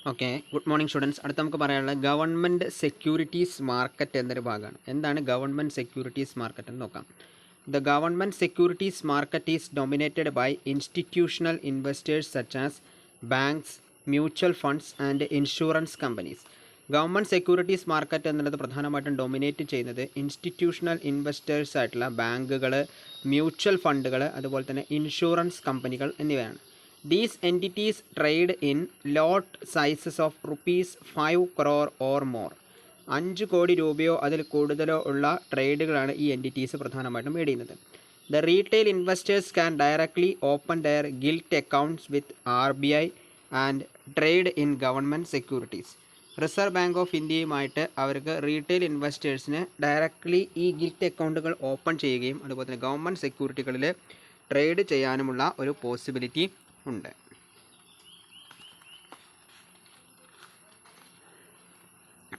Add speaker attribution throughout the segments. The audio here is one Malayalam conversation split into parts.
Speaker 1: Okay, good morning students. അടുത്ത നമുക്ക് പറയാനുള്ളത് ഗവൺമെൻറ് സെക്യൂരിറ്റീസ് മാർക്കറ്റ് എന്നൊരു ഭാഗമാണ്. എന്താണ് ഗവൺമെൻറ് സെക്യൂരിറ്റീസ് മാർക്കറ്റ് എന്ന് നോക്കാം. The government securities market is dominated by institutional investors such as banks, mutual funds and insurance companies. Government securities market എന്നുള്ളത് പ്രധാനമായിട്ടും ഡൊമിനേറ്റ് ചെയ്യുന്നത് ഇൻസ്റ്റിറ്റ്യൂഷണൽ ഇൻവെസ്റ്റേഴ്സ് ആയിട്ടുള്ള ബാങ്കുകൾ, മ്യൂച്വൽ ഫണ്ടുകൾ, അതുപോലെ തന്നെ ഇൻഷുറൻസ് കമ്പനികൾ എന്നിവയാണ്. These entities trade in lot sizes of ₹5 crore or more. 5 കോടി രൂപയോ അതിൽ കൂടുതലോ ഉള്ള ട്രേഡുകളാണ് ഈ എൻറ്റിറ്റീസ് പ്രധാനമായിട്ടും മേടിക്കുന്നത്. The retail investors can directly open their gilt accounts with RBI and trade in government securities. Reserve bank of ഇന്ത്യയുമായിട്ട് അവർക്ക് റീറ്റെയിൽ ഇൻവെസ്റ്റേഴ്സിന് ഡയറക്ട്ലി ഈ ഗിൽറ്റ് അക്കൗണ്ടുകൾ ഓപ്പൺ ചെയ്യുകയും അതുപോലെ തന്നെ ഗവൺമെൻറ് സെക്യൂരിറ്റികളിൽ ട്രേഡ് ചെയ്യാനുമുള്ള ഒരു പോസിബിലിറ്റി ഉണ്ട്.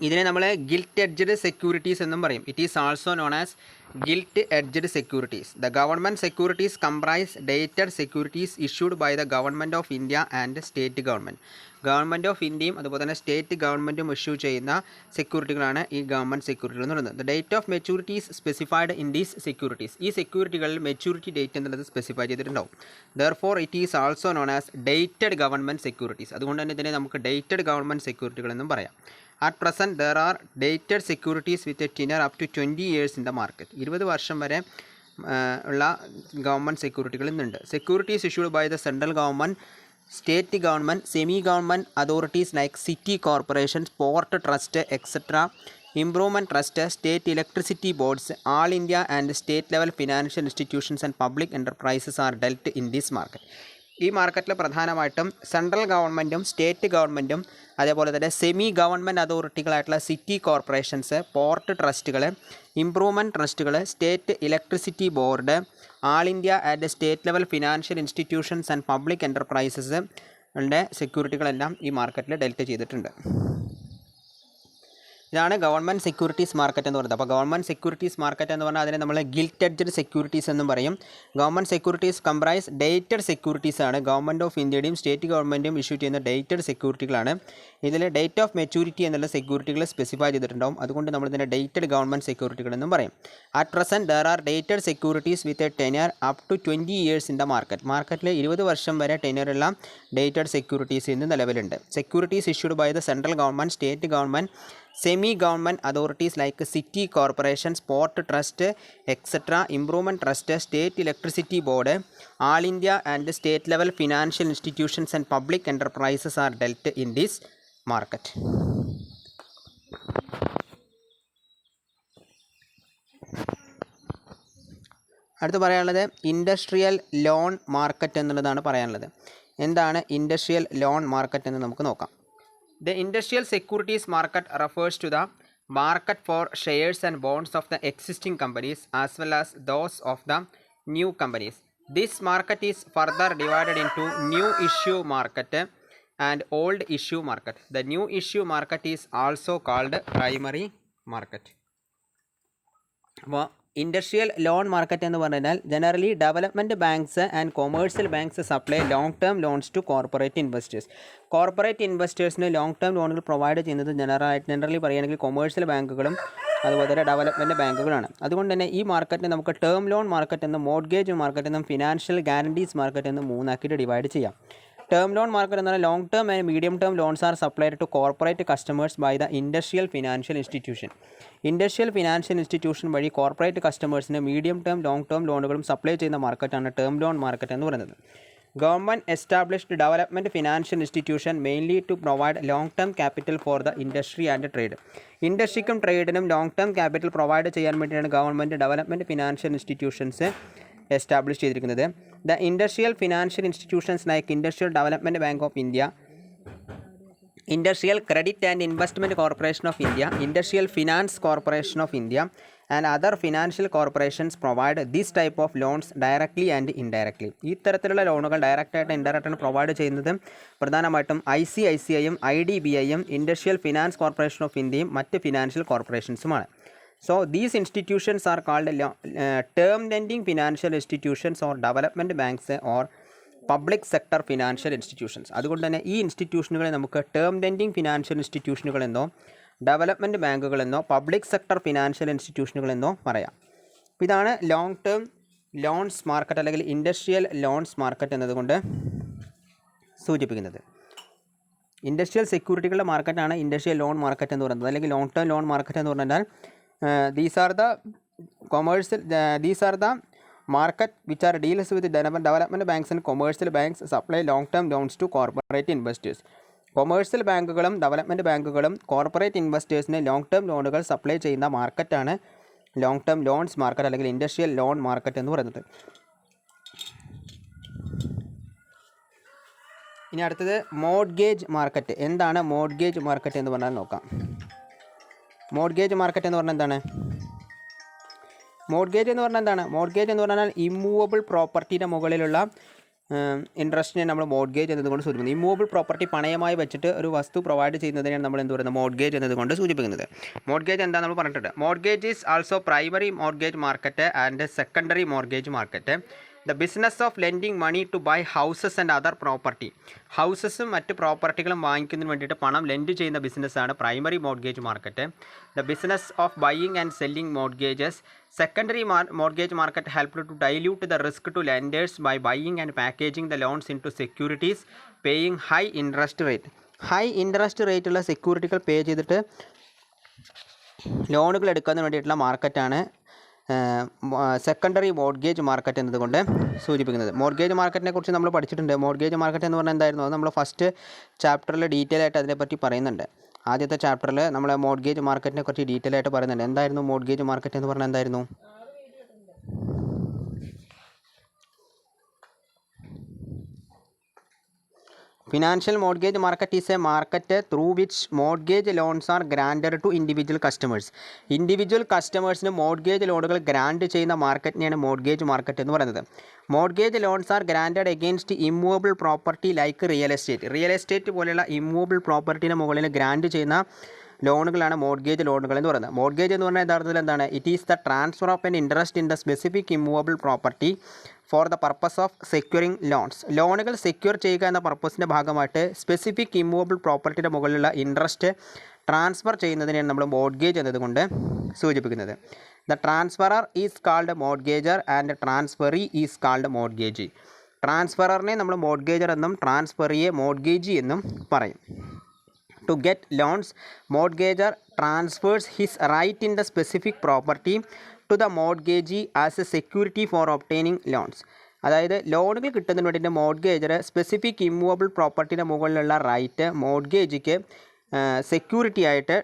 Speaker 1: ഇതിനെ നമ്മൾ ഗിൽറ്റ് എഡ്ജഡ് സെക്യൂരിറ്റീസ് എന്നും പറയും. It is also known as gilt edged securities. The government securities comprise dated securities issued by the government of India and state government. Government of ഇന്ത്യയും അതുപോലെ തന്നെ സ്റ്റേറ്റ് ഗവൺമെൻറ്റും ഇഷ്യൂ ചെയ്യുന്ന സെക്യൂരിറ്റികളാണ് ഈ ഗവൺമെൻറ് സെക്യൂരിറ്റികൾ എന്ന് പറയുന്നത്. The date of maturities specified in these securities. ഈ സെക്യൂരിറ്റികളിൽ മെച്യൂരിറ്റി ഡേറ്റ് എന്നുള്ളത് സ്പെസിഫൈ ചെയ്തിട്ടുണ്ടാവും. Therefore it is also known as dated government securities. അതുകൊണ്ട് തന്നെ ഇതിനെ നമുക്ക് ഡേറ്റഡ് ഗവൺമെൻറ് സെക്യൂരിറ്റികൾ എന്നും പറയാം. At present, there are dated securities with a tenure up to 20 years in the market. 20 വർഷം വരെ ഉള്ള ഗവൺമെൻറ് സെക്യൂരിറ്റികൾ ഇന്നുണ്ട്. Securities issued by the central government, state government, semi government authorities like city corporations, port trust etcetera, improvement trust, state electricity boards, all India and state level financial institutions and public enterprises are dealt in this market. ഈ മാർക്കറ്റിൽ പ്രധാനമായിട്ടും സെൻട്രൽ ഗവൺമെൻറ്റും സ്റ്റേറ്റ് ഗവൺമെൻറ്റും അതേപോലെ തന്നെ സെമി ഗവൺമെൻറ് അതോറിറ്റികളായിട്ടുള്ള സിറ്റി കോർപ്പറേഷൻസ്, പോർട്ട് ട്രസ്റ്റുകൾ, ഇംപ്രൂവ്മെൻറ്റ് ട്രസ്റ്റുകൾ, state electricity board, all India and state level financial institutions and public enterprises സെക്യൂരിറ്റികളെല്ലാം ഈ മാർക്കറ്റിൽ ഡെൽറ്റ് ചെയ്തിട്ടുണ്ട്. ഇതാണ് ഗവൺമെൻറ് സെക്യൂരിറ്റീസ് മാർക്കറ്റ് എന്ന് പറയുന്നത്. അപ്പോൾ ഗവൺമെൻറ് സെക്യൂരിറ്റീസ് മാർക്കറ്റ് എന്ന് പറഞ്ഞാൽ അതിനെ നമ്മൾ ഗിൽറ്റ് എഡ്ജഡ് സെക്യൂരിറ്റീസ് എന്നും പറയും. Government securities comprise dated securities ആണ്. ഗവൺമെൻറ് ഓഫ് ഇന്ത്യയുടെയും സ്റ്റേറ്റ് ഗവൺമെൻറ്റും ഇഷ്യൂ ചെയ്യുന്ന ഡേറ്റഡ് സെക്യൂരിറ്റികളാണ്. ഇതിൽ ഡേറ്റ് ഓഫ് മെച്യൂരിറ്റി എന്നുള്ള സെക്യൂരിറ്റികൾ സ്പെസിഫൈ ചെയ്തിട്ടുണ്ടാവും. അതുകൊണ്ട് നമ്മൾ ഇതിനെ ഡേറ്റഡ് ഗവൺമെൻറ് സെക്യൂരിറ്റികൾ എന്നും പറയും. At present there are dated securities with a tenure up to 20 years in the market. മാർക്കറ്റിൽ 20 വർഷം വരെ ടെന്യറുള്ള ഡേറ്റഡ് സെക്യൂരിറ്റീസ് ഇന്ന് നിലവിലുണ്ട്. Securities issued by the central government, state government, semi government authorities like city corporations, port trust etcetera, improvement trust, state electricity board, all India and state level financial institutions and public enterprises are dealt in this market. അടുത്ത് പറയാനുള്ളത് ഇൻഡസ്ട്രിയൽ ലോൺ മാർക്കറ്റ് എന്നുള്ളതാണ് പറയാനുള്ളത്. എന്താണ് ഇൻഡസ്ട്രിയൽ ലോൺ മാർക്കറ്റ് എന്ന് നമുക്ക് നോക്കാം. The industrial securities market refers to the market for shares and bonds of the existing companies as well as those of the new companies. This market is further divided into new issue market and old issue market. The new issue market is also called primary market. അപ്പോൾ ഇൻഡസ്ട്രിയൽ ലോൺ മാർക്കറ്റ് എന്ന് പറഞ്ഞാൽ generally development banks and commercial banks supply long term loans to corporate investors. Corporate ഇൻവെസ്റ്റേഴ്സിന് ലോങ് ടേം ലോണുകൾ പ്രൊവൈഡ് ചെയ്യുന്നത് ജനറലി പറയുകയാണെങ്കിൽ കൊമേഴ്സ്യൽ ബാങ്കുകളും അതുപോലെ തന്നെ ഡെവലപ്മെൻറ്റ് ബാങ്കുകളാണ്. അതുകൊണ്ട് തന്നെ ഈ മാർക്കറ്റിനെ നമുക്ക് ടേം ലോൺ മാർക്കറ്റ് എന്നും മോർഗേജ് മാർക്കറ്റ് എന്നും ഫിനാൻഷ്യൽ ഗ്യാരണ്ടീസ് മാർക്കറ്റ് എന്നും മൂന്നാക്കിയിട്ട് ഡിവൈഡ് ചെയ്യാം. ടേം ലോൺ മാർക്കറ്റ് എന്ന് പറഞ്ഞാൽ long term and medium term loans are supplied to corporate customers by the industrial financial institution. Industrial financial institution വഴി കോർപ്പറേറ്റ് കസ്റ്റമേഴ്സിന് മീഡിയം ടേം ലോങ് ടേം ലോണുകളും സപ്ലൈ ചെയ്യുന്ന മാർക്കറ്റാണ് ടേം ലോൺ മാർക്കറ്റ് എന്ന് പറയുന്നത്. Government established development financial institution mainly to provide long term capital for the industry and trade. ഇൻഡസ്ട്രിക്കും ട്രേഡിനും ലോങ് ടേം ക്യാപിറ്റൽ പ്രൊവൈഡ് ചെയ്യാൻ വേണ്ടിയാണ് government development financial institutions establish ചെയ്തിരിക്കുന്നത്. The industrial financial institutions like industrial development bank of India, industrial credit and investment corporation of India, industrial finance corporation of India and other financial corporations provide this type of loans directly and indirectly. ഈ തരത്തിലുള്ള ലോണുകൾ ഡയറക്റ്റായിട്ട് ഇൻഡയറക്റ്റായിട്ട് പ്രൊവൈഡ് ചെയ്യുന്നത് പ്രധാനമായിട്ടും ICICIയും IDBIയും ഇൻഡസ്ട്രിയൽ ഫിനാൻസ് കോർപ്പറേഷൻ ഓഫ് ഇന്ത്യയും മറ്റ് financial കോർപ്പറേഷൻസുമാണ്. So these institutions are called term lending financial institutions or development banks or public sector financial institutions. അതുകൊണ്ട് തന്നെ ഈ ഇൻസ്റ്റിറ്റ്യൂഷനുകളെ നമുക്ക് ടേം ലെൻഡിങ് ഫിനാൻഷ്യൽ ഇൻസ്റ്റിറ്റ്യൂഷനുകളെന്നോ ഡെവലപ്മെൻറ്റ് ബാങ്കുകളെന്നോ പബ്ലിക് സെക്ടർ ഫിനാൻഷ്യൽ ഇൻസ്റ്റിറ്റ്യൂഷനുകളെന്നോ പറയാം. ഇതാണ് ലോങ് ടേം ലോൺസ് മാർക്കറ്റ് അല്ലെങ്കിൽ ഇൻഡസ്ട്രിയൽ ലോൺസ് മാർക്കറ്റ് എന്നതുകൊണ്ട് സൂചിപ്പിക്കുന്നത്. ഇൻഡസ്ട്രിയൽ സെക്യൂരിറ്റികളുടെ മാർക്കറ്റാണ് ഇൻഡസ്ട്രിയൽ ലോൺ മാർക്കറ്റ് എന്ന് പറയുന്നത്, അല്ലെങ്കിൽ ലോങ് ടേം ലോൺ മാർക്കറ്റ് എന്ന് പറഞ്ഞാൽ these are the market which are deals with development banks and commercial banks supply long term loans to corporate investors. Commercial ബാങ്കുകളും ഡെവലപ്മെൻറ്റ് ബാങ്കുകളും കോർപ്പറേറ്റ് ഇൻവെസ്റ്റേഴ്സിന് ലോങ് ടേം ലോണുകൾ സപ്ലൈ ചെയ്യുന്ന മാർക്കറ്റാണ് ലോങ് ടേം ലോൺസ് മാർക്കറ്റ് അല്ലെങ്കിൽ ഇൻഡസ്ട്രിയൽ ലോൺ മാർക്കറ്റ് എന്ന് പറയുന്നത്. ഇനി അടുത്തത് മോഡ്ഗേജ് മാർക്കറ്റ്. എന്താണ് മോഡ്ഗേജ് മാർക്കറ്റ് എന്ന് പറഞ്ഞാൽ നോക്കാം. മോഡ്ഗേജ് മാർക്കറ്റ് എന്ന് പറഞ്ഞാൽ എന്താണ്? മോഡ്ഗേജ് എന്ന് പറഞ്ഞാൽ ഇമ്മൂവബിൾ പ്രോപ്പർട്ടിയുടെ മുകളിലുള്ള ഇൻട്രസ്റ്റിനെ നമ്മൾ മോഡ്ഗേജ് എന്നതുകൊണ്ട് സൂചിപ്പിക്കുന്നത്. ഇമ്മൂവബിൾ പ്രോപ്പർട്ടി പണയമായി വെച്ചിട്ട് ഒരു വസ്തു പ്രൊവൈഡ് ചെയ്യുന്നതിനാണ് നമ്മൾ എന്ത് പറയുന്നത്? മോഡ്ഗേജ് എന്നതുകൊണ്ട് സൂചിപ്പിക്കുന്നത്. മോഡ്ഗേജ് എന്താ നമ്മൾ പറഞ്ഞിട്ടുണ്ട്. Mortgage is also primary mortgage market and secondary mortgage market. The business of lending money to buy houses and other property. ഹൗസസും മറ്റ് പ്രോപ്പർട്ടികളും വാങ്ങിക്കുന്നതിന് വേണ്ടിയിട്ട് പണം ലെൻഡ് ചെയ്യുന്ന ബിസിനസ്സാണ് primary mortgage market. The business of buying and selling mortgages. Secondary mortgage market helped to dilute the risk to lenders by buying and packaging the loans into securities, paying high interest rate. High interest rate ഉള്ള സെക്യൂരിറ്റികൾ പേ ചെയ്തിട്ട് ലോണുകൾ എടുക്കുന്നതിന് വേണ്ടിയിട്ടുള്ള മാർക്കറ്റാണ് സെക്കൻഡറി മോഡ്ഗേജ് മാർക്കറ്റ് എന്നതുകൊണ്ട് സൂചിപ്പിക്കുന്നത്. മോഡ്ഗേജ് മാർക്കറ്റിനെ കുറിച്ച് നമ്മൾ പഠിച്ചിട്ടുണ്ട്. മോഡ്ഗേജ് മാർക്കറ്റ് എന്ന് പറഞ്ഞാൽ എന്തായിരുന്നു? അത് നമ്മൾ ഫസ്റ്റ് ചാപ്റ്ററിൽ ഡീറ്റെയിൽ ആയിട്ട് അതിനെപ്പറ്റി പറയുന്നുണ്ട്. ആദ്യത്തെ ചാപ്റ്ററിൽ നമ്മൾ മോഡ്ഗേജ് മാർക്കറ്റിനെ കുറിച്ച് ഡീറ്റെയിൽ ആയിട്ട് പറയുന്നുണ്ട്. എന്തായിരുന്നു മോഡ്ഗേജ് മാർക്കറ്റ് എന്ന് പറഞ്ഞാൽ എന്തായിരുന്നു? Financial mortgage market is a market through which mortgage loans are granted to individual customers. Individual കസ്റ്റമേഴ്സിന് മോഡ്ഗേജ് ലോണുകൾ ഗ്രാൻഡ് ചെയ്യുന്ന മാർക്കറ്റിനെയാണ് മോഡ്ഗേജ് മാർക്കറ്റ് എന്ന് പറയുന്നത്. Mortgage loans are granted against immovable property like real estate. Real estate പോലെയുള്ള ഇമ്മൂവബിൾ പ്രോപ്പർട്ടിയുടെ മുകളിൽ ഗ്രാൻഡ് ചെയ്യുന്ന ലോണുകളാണ് മോഡ്ഗേജ് ലോണുകൾ എന്ന് പറയുന്നത്. മോഡ്ഗേജ് എന്ന് പറഞ്ഞാൽ യഥാർത്ഥത്തിൽ എന്താണ്? It is the transfer of N interest in the specific immovable property for the purpose of securing loans. ലോണുകൾ സെക്യൂർ ചെയ്യുക എന്ന പർപ്പസിൻ്റെ ഭാഗമായിട്ട് സ്പെസിഫിക് ഇമ്മൂവബിൾ പ്രോപ്പർട്ടിയുടെ മുകളിലുള്ള ഇൻട്രസ്റ്റ് ട്രാൻസ്ഫർ ചെയ്യുന്നതിനെയാണ് നമ്മൾ മോഡ്ഗേജ് എന്നതുകൊണ്ട് സൂചിപ്പിക്കുന്നത്. The transferor is called mortgagor and transferee is called mortgagee. ട്രാൻസ്ഫററിനെ നമ്മൾ മോഡ്ഗേജർ എന്നും ട്രാൻസ്ഫറിയെ മോഡ്ഗേജി എന്നും പറയും. To get loans, mortgager transfers his right in the specific property to the mortgagee as a security for obtaining loans. അതായത് ലോണുകൾ കിട്ടുന്നതിന് വേണ്ടിയിട്ട് മോഡ്ഗേജർ സ്പെസിഫിക് ഇമ്മൂവബിൾ പ്രോപ്പർട്ടിയുടെ മുകളിലുള്ള റൈറ്റ് മോഡ്ഗേജിക്ക് സെക്യൂരിറ്റി ആയിട്ട്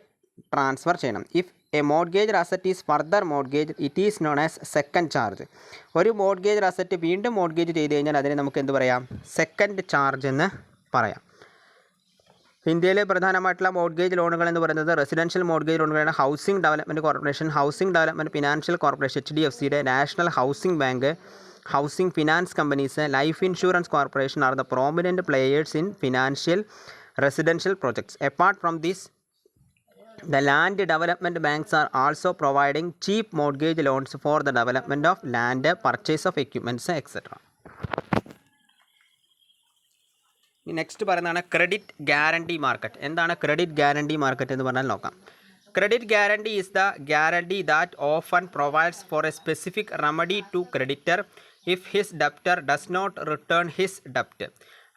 Speaker 1: ട്രാൻസ്ഫർ ചെയ്യണം. If A mortgage asset is further mortgage it is known as second charge. ഒരു മോഡ്ഗേജ് അസറ്റ് വീണ്ടും മോഡ്ഗേജ് ചെയ്ത് കഴിഞ്ഞാൽ അതിനെ നമുക്ക് എന്ത് പറയാം? സെക്കൻഡ് ചാർജ് എന്ന് പറയാം. ഇന്ത്യയിലെ പ്രധാനമായിട്ടുള്ള മോഡ്ഗേജ് ലോണുകൾ എന്ന് പറയുന്നത് റെസിഡൻഷ്യൽ മോഡ്ഗേജ് ലോണുകളാണ്. Housing development corporation, housing development financial corporation HDFCയുടെ, national housing bank, housing finance companies, life insurance corporation are the prominent players in financial residential projects. Apart from this the land development banks are also providing cheap mortgage loans for the development of land, purchase of equipments, etc. Next പറയുന്നതാണ് ക്രെഡിറ്റ് ഗ്യാരണ്ടി മാർക്കറ്റ്. എന്താണ് ക്രെഡിറ്റ് ഗ്യാരണ്ടി മാർക്കറ്റ് എന്ന് പറഞ്ഞാൽ നോക്കാം. Credit guarantee is the guarantee that often provides for a specific remedy to creditor if his debtor does not return his ഡെപ്റ്റ്.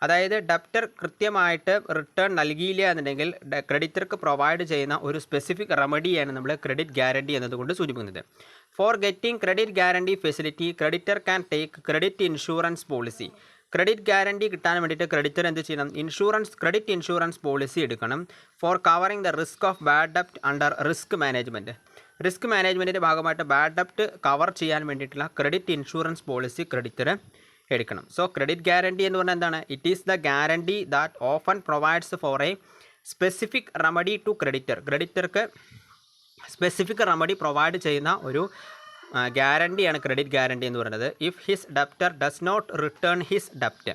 Speaker 1: അതായത് ഡെപ്റ്റർ കൃത്യമായിട്ട് റിട്ടേൺ നൽകിയില്ല എന്നുണ്ടെങ്കിൽ ക്രെഡിറ്റർക്ക് പ്രൊവൈഡ് ചെയ്യുന്ന ഒരു സ്പെസിഫിക് റെമഡിയാണ് നമ്മൾ ക്രെഡിറ്റ് ഗ്യാരണ്ടി എന്നതുകൊണ്ട് സൂചിപ്പിക്കുന്നത്. For getting credit guarantee facility creditor can take credit insurance policy. Credit guarantee കിട്ടാൻ വേണ്ടിയിട്ട് ക്രെഡിറ്റർ എന്ത് ചെയ്യണം? ക്രെഡിറ്റ് ഇൻഷുറൻസ് പോളിസി എടുക്കണം. For covering the risk of bad ഡെപ്റ്റ് അണ്ടർ റിസ്ക് മാനേജ്മെൻറ്റ്. റിസ്ക് മാനേജ്മെൻറ്റിൻ്റെ ഭാഗമായിട്ട് ബാഡ് ഡെപ്റ്റ് കവർ ചെയ്യാൻ വേണ്ടിയിട്ടുള്ള ക്രെഡിറ്റ് ഇൻഷുറൻസ് പോളിസി ക്രെഡിറ്റർ എടുക്കണം. സോ ക്രെഡിറ്റ് ഗ്യാരണ്ടി എന്ന് പറഞ്ഞാൽ എന്താണ്? It is the guarantee that often provides for a specific remedy to creditor. ക്രെഡിറ്റർക്ക് സ്പെസിഫിക് റെമഡി പ്രൊവൈഡ് ചെയ്യുന്ന ഒരു ഗ്യാരണ്ടിയാണ് ക്രെഡിറ്റ് ഗ്യാരണ്ടി എന്ന് പറയുന്നത്. If his debtor does not return his ഡെപ്റ്റ്.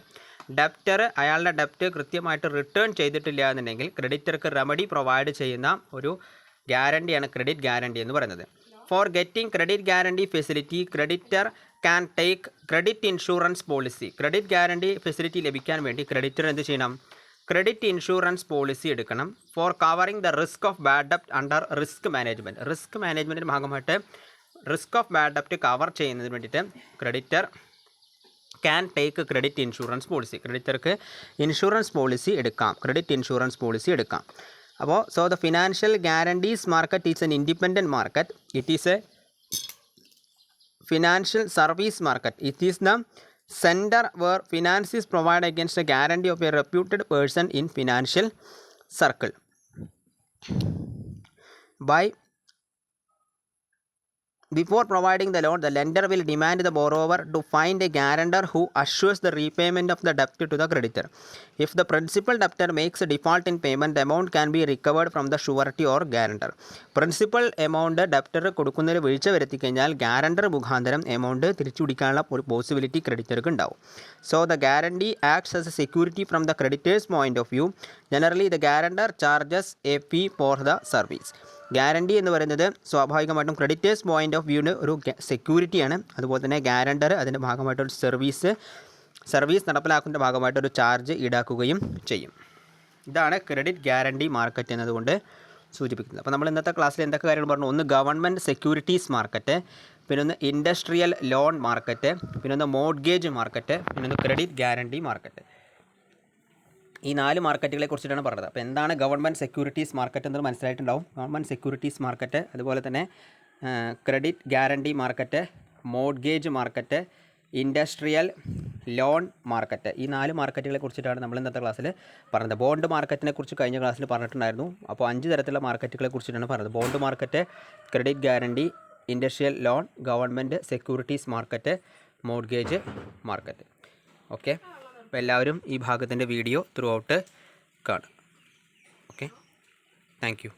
Speaker 1: ഡെപ്റ്റർ അയാളുടെ ഡെപ്റ്റ് കൃത്യമായിട്ട് റിട്ടേൺ ചെയ്തിട്ടില്ല എന്നുണ്ടെങ്കിൽ ക്രെഡിറ്റർക്ക് റെമഡി പ്രൊവൈഡ് ചെയ്യുന്ന ഒരു ഗ്യാരണ്ടിയാണ് ക്രെഡിറ്റ് ഗ്യാരണ്ടി എന്ന് പറയുന്നത്. For getting credit guarantee facility creditor can take credit insurance policy. Credit guarantee facility ലഭിക്കാൻ വേണ്ടി ക്രെഡിറ്റർ എന്ത് ചെയ്യണം? ക്രെഡിറ്റ് ഇൻഷുറൻസ് പോളിസി എടുക്കണം. For covering the risk of bad ഡെപ്റ്റ് അണ്ടർ റിസ്ക് മാനേജ്മെൻറ്റ്. റിസ്ക് മാനേജ്മെൻറ്റിൻ്റെ ഭാഗമായിട്ട് റിസ്ക് ഓഫ് ബാഡ് ഡെപ്റ്റ് കവർ ചെയ്യുന്നതിന് വേണ്ടിയിട്ട് creditor can take credit insurance policy. ക്രെഡിറ്റർക്ക് ഇൻഷുറൻസ് പോളിസി എടുക്കാം, ക്രെഡിറ്റ് ഇൻഷുറൻസ് പോളിസി എടുക്കാം. അപ്പോൾ so the financial guarantees market is an independent market. It is A financial service market. It is the center where finance is provided against a guarantee of a reputed person in financial circle. Before providing the loan, the lender will demand the borrower to find a guarantor who assures the repayment of the debt to the creditor. If the principal debtor makes a default in payment, the amount can be recovered from the surety or guarantor. Principal amount debtor കൊടുക്കുന്നതിൽ വീഴ്ച വരുത്തി കഴിഞ്ഞാൽ guarantor മുഖാന്തരം amount തിരിച്ചു പിടിക്കാനുള്ള ഒരു പോസിബിലിറ്റി ക്രെഡിറ്റർക്ക് ഉണ്ടാവും. So the guarantee acts as a security from the creditor's point of view. Generally, the guarantor charges a fee for the service. Guarantee എന്ന് പറയുന്നത് സ്വാഭാവികമായിട്ടും ക്രെഡിറ്റേഴ്സ് പോയിൻ്റ് ഓഫ് വ്യൂവിന് ഒരു സെക്യൂരിറ്റിയാണ്. അതുപോലെ തന്നെ ഗ്യാരണ്ടർ അതിൻ്റെ ഭാഗമായിട്ടൊരു സർവീസ് നടപ്പിലാക്കുന്ന ഭാഗമായിട്ടൊരു ചാർജ് ഈടാക്കുകയും ചെയ്യും. ഇതാണ് ക്രെഡിറ്റ് ഗ്യാരണ്ടി മാർക്കറ്റ് എന്നതുകൊണ്ട് സൂചിപ്പിക്കുന്നത്. അപ്പോൾ നമ്മൾ ഇന്നത്തെ ക്ലാസ്സിൽ എന്തൊക്കെ കാര്യങ്ങൾ പറഞ്ഞു? ഒന്ന് ഗവൺമെൻറ് സെക്യൂരിറ്റീസ് മാർക്കറ്റ്, പിന്നൊന്ന് ഇൻഡസ്ട്രിയൽ ലോൺ മാർക്കറ്റ്, പിന്നൊന്ന് മോർഗേജ് മാർക്കറ്റ്, പിന്നൊന്ന് ക്രെഡിറ്റ് ഗ്യാരണ്ടി മാർക്കറ്റ്. ഈ 4 മാർക്കറ്റുകളെ കുറിച്ചിട്ടാണ് പറഞ്ഞത്. അപ്പോൾ എന്താണ് ഗവൺമെൻറ് സെക്യൂരിറ്റീസ് മാർക്കറ്റ് എന്നത് മനസ്സിലായിട്ടുണ്ടാവും. ഗവൺമെൻറ് സെക്യൂരിറ്റീസ് മാർക്കറ്റ്, അതുപോലെ തന്നെ credit guarantee market, mortgage market, industrial loan market. ഈ 4 മാർക്കറ്റുകളെ കുറിച്ചിട്ടാണ് നമ്മൾ ഇന്നത്തെ ക്ലാസ്സിൽ പറഞ്ഞത്. ബോണ്ട് മാർക്കറ്റിനെ കുറിച്ച് കഴിഞ്ഞ ക്ലാസ്സിൽ പറഞ്ഞിട്ടുണ്ടായിരുന്നു. അപ്പോൾ 5 തരത്തിലുള്ള മാർക്കറ്റുകളെ കുറിച്ചിട്ടാണ് പറഞ്ഞത്. Bond market, credit guarantee, industrial loan, government securities market, mortgage market. Okay, അപ്പോൾ എല്ലാവരും ഈ ഭാഗത്തിൻ്റെ വീഡിയോ ത്രൂ ഔട്ട് കാണുക. Okay, thank you.